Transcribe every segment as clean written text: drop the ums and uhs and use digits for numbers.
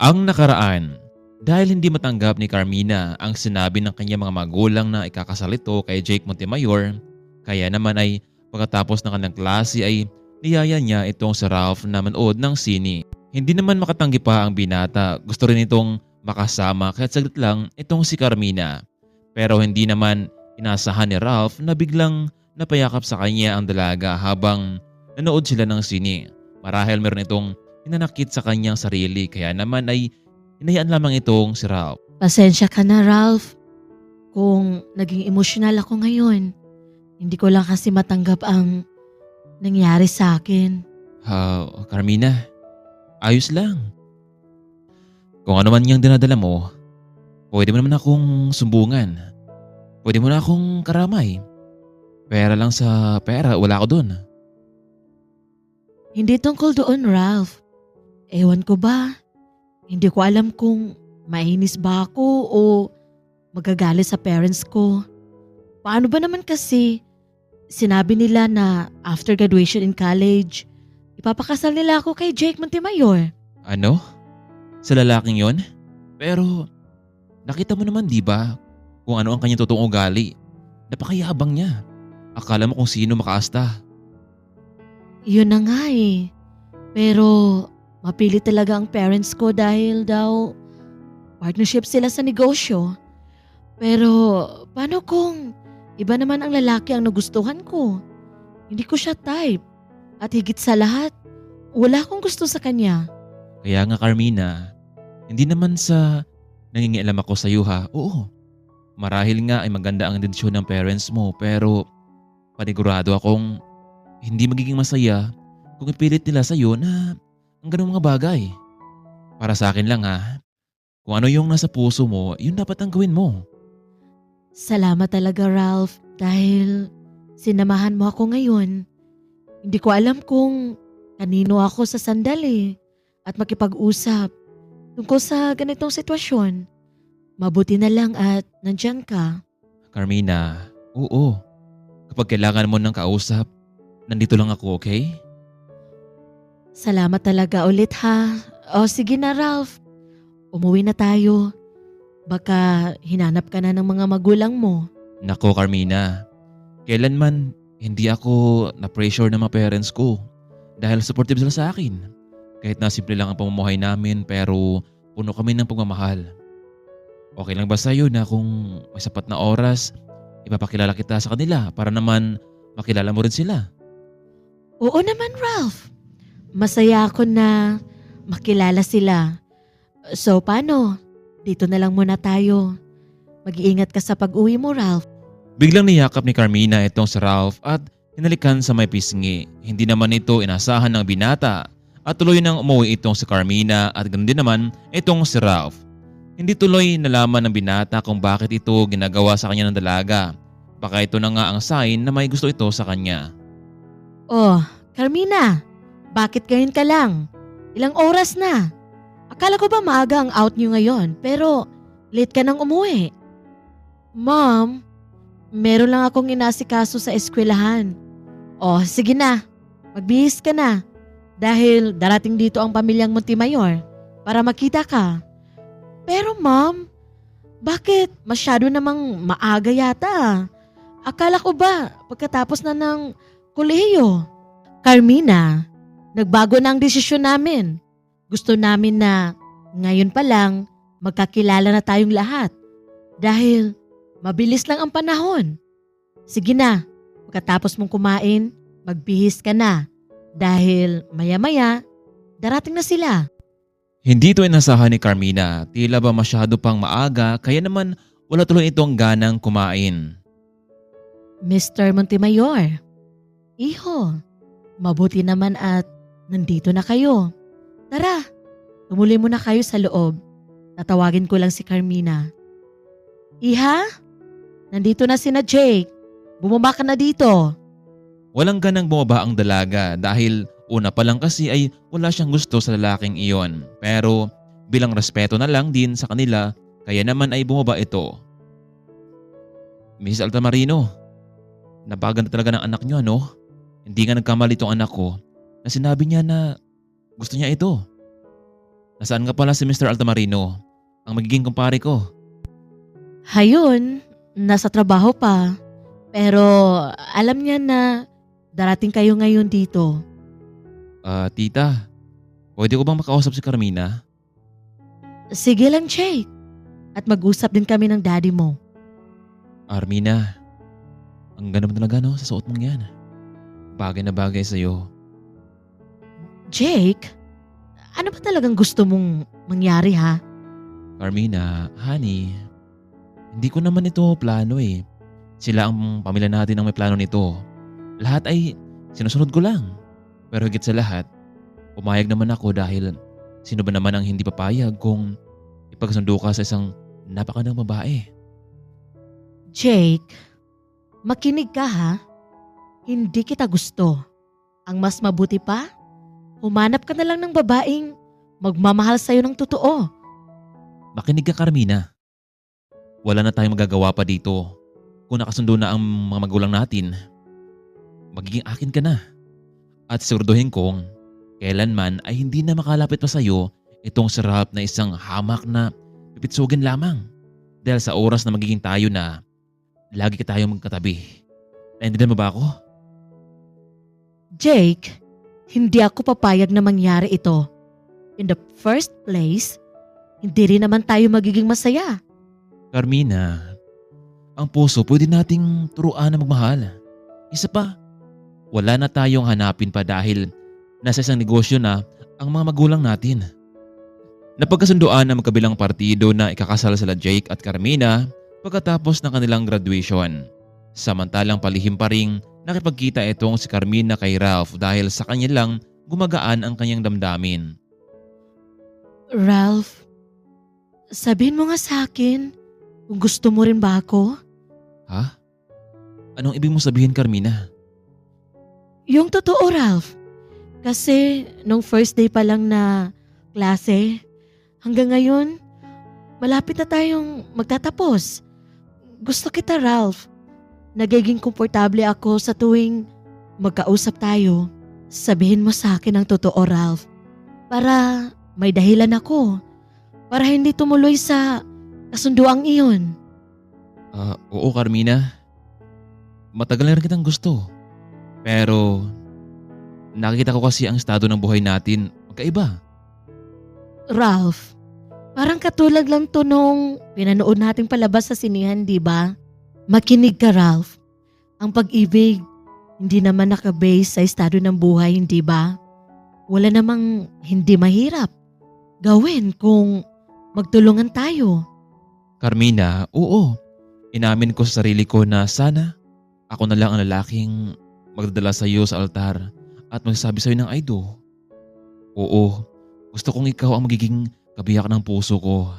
Ang nakaraan, dahil hindi matanggap ni Carmina ang sinabi ng kanyang mga magulang na ikakasal ito kay Jake Montemayor, kaya naman ay pagkatapos ng kanilang klase ay niyaya niya itong si Ralph na manood ng sine. Hindi naman makatanggi pa ang binata, gusto rin itong makasama kahit saglit lang itong si Carmina. Pero hindi naman inasahan ni Ralph na biglang napayakap sa kanya ang dalaga habang nanood sila ng sine. Marahil meron itong hinanakit sa kanyang sarili kaya naman ay hinayaan lamang itong si Ralph. Pasensya ka na, Ralph. Kung naging emosyonal ako ngayon, hindi ko lang kasi matanggap ang nangyari sa akin. Carmina, ayos lang. Kung ano man yung dinadala mo, pwede mo naman akong sumbungan. Pwede mo na akong karamay. Pera lang sa pera, wala ako dun. Hindi tungkol doon, Ralph. Ewan ko ba? Hindi ko alam kung mainis ba ako o magagalit sa parents ko. Paano ba naman kasi sinabi nila na after graduation in college, ipapakasal nila ako kay Jake Montemayor. Ano? Sa lalaking yon? Pero nakita mo naman di ba kung ano ang kanyang totoong ugali? Napakayabang niya. Akala mo kung sino makaasta. Yun na nga eh. Pero mapilit talaga ang parents ko dahil daw partnership sila sa negosyo. Pero paano kung iba naman ang lalaki ang nagustuhan ko? Hindi ko siya type. At higit sa lahat, wala akong gusto sa kanya. Kaya nga Carmina, hindi naman sa nangingialam ako sa iyo ha. Oo, marahil nga ay maganda ang intensyon ng parents mo pero panigurado akong hindi magiging masaya kung ipilit nila sa iyo na ang ganung mga bagay. Para sa akin lang ha, kung ano yung nasa puso mo, yun dapat ang gawin mo. Salamat talaga, Ralph, dahil sinamahan mo ako ngayon. Hindi ko alam kung kanino ako sa sandali at makipag-usap tungkol sa ganitong sitwasyon. Mabuti na lang at nandyan ka. Carmina, oo. Kapag kailangan mo ng kausap, nandito lang ako, okay? Salamat talaga ulit ha. O sige na, Ralph. Umuwi na tayo. Baka hinanap ka na ng mga magulang mo. Nako Carmina, kailanman hindi ako na-pressure ng mga parents ko dahil supportive sila sa akin. Kahit na simple lang ang pamumuhay namin pero puno kami ng pagmamahal. Okay lang ba sa'yo na kung may sapat na oras, ipapakilala kita sa kanila para naman makilala mo rin sila? Oo naman, Ralph. Masaya ako na makilala sila. So paano? Dito na lang muna tayo. Mag-iingat ka sa pag-uwi mo, Ralph. Biglang niyakap ni Carmina itong si Ralph at hinalikan sa may pisngi. Hindi naman ito inasahan ng binata at tuloy nang umuwi itong si Carmina at ganoon din naman itong si Ralph. Hindi tuloy nalaman ng binata kung bakit ito ginagawa sa kanya ng dalaga. Baka ito na nga ang sign na may gusto ito sa kanya. Oh, Carmina, bakit ngayon ka lang? Ilang oras na? Akala ko ba maaga ang out niyo ngayon pero late ka nang umuwi. Mom, meron lang akong inasikaso sa eskwelahan. Oh, sige na. Magbihis ka na. Dahil darating dito ang pamilyang Montemayor para makita ka. Pero mom, bakit masyado namang maaga yata? Akala ko ba pagkatapos na ng kolehiyo? Carmina, nagbago na ang desisyon namin. Gusto namin na ngayon pa lang magkakilala na tayong lahat. Dahil mabilis lang ang panahon. Sige na, pagkatapos mong kumain, magbihis ka na. Dahil maya-maya, darating na sila. Hindi ito inasahan ni Carmina. Tila ba masyado pang maaga kaya naman wala tuloy itong ganang kumain. Mr. Montemayor, iho, mabuti naman at nandito na kayo. Tara, tumuli muna kayo sa loob. Tatawagin ko lang si Carmina. Iha, nandito na sina Jake. Bumaba ka na dito. Walang ganang bumaba ang dalaga dahil una pa lang kasi ay wala siyang gusto sa lalaking iyon. Pero bilang respeto na lang din sa kanila kaya naman ay bumaba ito. Mrs. Altamarino, napakaganda talaga ng anak niyo ano? Hindi nga nagkamali itong anak ko na sinabi niya na gusto niya ito. Nasaan nga pala si Mr. Altamarino, ang magiging kumpare ko? Hayun, nasa trabaho pa. Pero alam niya na darating kayo ngayon dito. Tita, pwede ko bang makausap si Carmina? Sige lang, Jake. At mag-usap din kami ng daddy mo. Armina, ang ganda mo talaga no sa suot mong yan. Bagay na bagay sa'yo. Jake, ano ba talagang gusto mong mangyari ha? Carmina, honey, hindi ko naman ito plano eh. Sila ang pamilya natin ang may plano nito. Lahat ay sinusunod ko lang. Pero higit sa lahat, pumayag naman ako dahil sino ba naman ang hindi papayag kung ipagsundo ka sa isang napakagandang babae. Jake, makinig ka ha. Hindi kita gusto. Ang mas mabuti pa, humanap ka na lang ng babaeng magmamahal sa'yo ng totoo. Makinig ka, Carmina. Wala na tayong magagawa pa dito. Kung nakasundo na ang mga magulang natin, magiging akin ka na. At siguraduhin kong kailanman ay hindi na makalapit pa sa'yo itong sarap na isang hamak na pipitsugin lamang. Dahil sa oras na magiging tayo na, lagi ka tayong magkatabi. Naintindihan mo ba ako? Jake, hindi ako papayag na mangyari ito. In the first place, hindi rin naman tayo magiging masaya. Carmina, ang puso pwede nating turuan na magmahal. Isa pa, wala na tayong hanapin pa dahil nasa isang negosyo na ang mga magulang natin. Napagkasunduan ng magkabilang partido na ikakasal sila Jake at Carmina pagkatapos ng kanilang graduation. Samantalang palihim pa ring nakipagkita itong si Carmina kay Ralph dahil sa kanya lang gumagaan ang kanyang damdamin. Ralph, sabihin mo nga sa akin kung gusto mo rin ba ako? Ha? Anong ibig mo sabihin, Carmina? Yung totoo, Ralph. Kasi nung first day pa lang na klase, hanggang ngayon, malapit na tayong magtatapos. Gusto kita, Ralph. Nagiging komportable ako sa tuwing magkausap tayo. Sabihin mo sa akin ang totoo, Ralph. Para may dahilan ako. Para hindi tumuloy sa kasunduang iyon. Oo, Carmina. Matagal na rin kitang gusto. Pero nakikita ko kasi ang estado ng buhay natin magkaiba. Ralph, parang katulad lang to nung pinanood nating palabas sa sinihan, di ba? Makinig ka, Ralph. Ang pag-ibig, hindi naman nakabase sa estado ng buhay, hindi ba? Wala namang hindi mahirap gawin kung magtulungan tayo. Carmina, oo. Inamin ko sa sarili ko na sana ako na lang ang lalaking magdadala sa iyo sa altar at magsasabi sa iyo ng I do. Oo, gusto kong ikaw ang magiging kabiyak ng puso ko.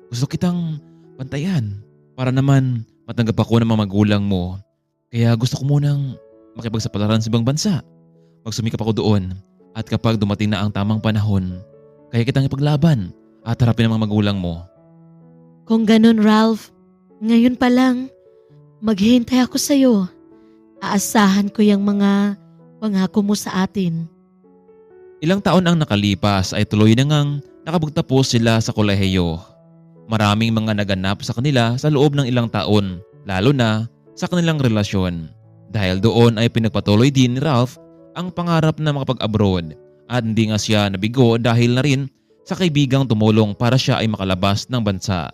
Gusto kitang pantayan para naman matanggap ako ng mga magulang mo. Kaya gusto ko munang makipagsapalaran sa ibang bansa. Magsumikap ako doon at kapag dumating na ang tamang panahon, kaya kitang ipaglaban at harapin ang mga magulang mo. Kung ganun, Ralph, ngayon pa lang, maghihintay ako sa'yo. Aasahan ko yung mga pangako mo sa atin. Ilang taon ang nakalipas ay tuloy na ngang nakapagtapos sila sa kolehiyo. Maraming mga naganap sa kanila sa loob ng ilang taon, lalo na sa kanilang relasyon. Dahil doon ay pinagpatuloy din ni Ralph ang pangarap na makapag-abroad at hindi nga siya nabigo dahil na rin sa kaibigang tumulong para siya ay makalabas ng bansa.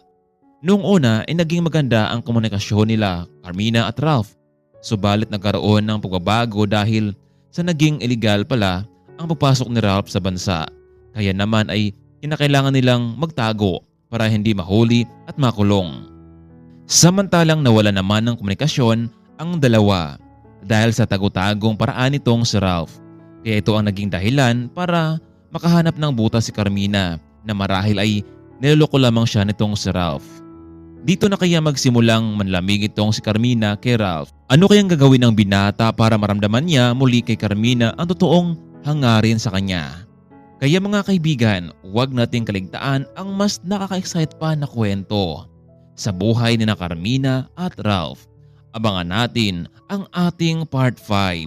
Noong una ay naging maganda ang komunikasyon nila Carmina at Ralph. Subalit nagkaroon ng pagbabago dahil sa naging illegal pala ang pagpasok ni Ralph sa bansa. Kaya naman ay kinakailangan nilang magtago para hindi mahuli at makulong. Samantalang nawala naman ng komunikasyon ang dalawa dahil sa tago-tagong paraan nitong si Ralph. Kaya ito ang naging dahilan para makahanap ng butas si Carmina na marahil ay niloloko lamang siya nitong si Ralph. Dito na kaya magsimulang manlamig itong si Carmina kay Ralph. Ano kayang gagawin ng binata para maramdaman niya muli kay Carmina ang totoong hangarin sa kanya? Kaya mga kaibigan, huwag nating kaligtaan ang mas nakaka-excite pa na kwento sa buhay ni na Carmina at Ralph. Abangan natin ang ating part 5.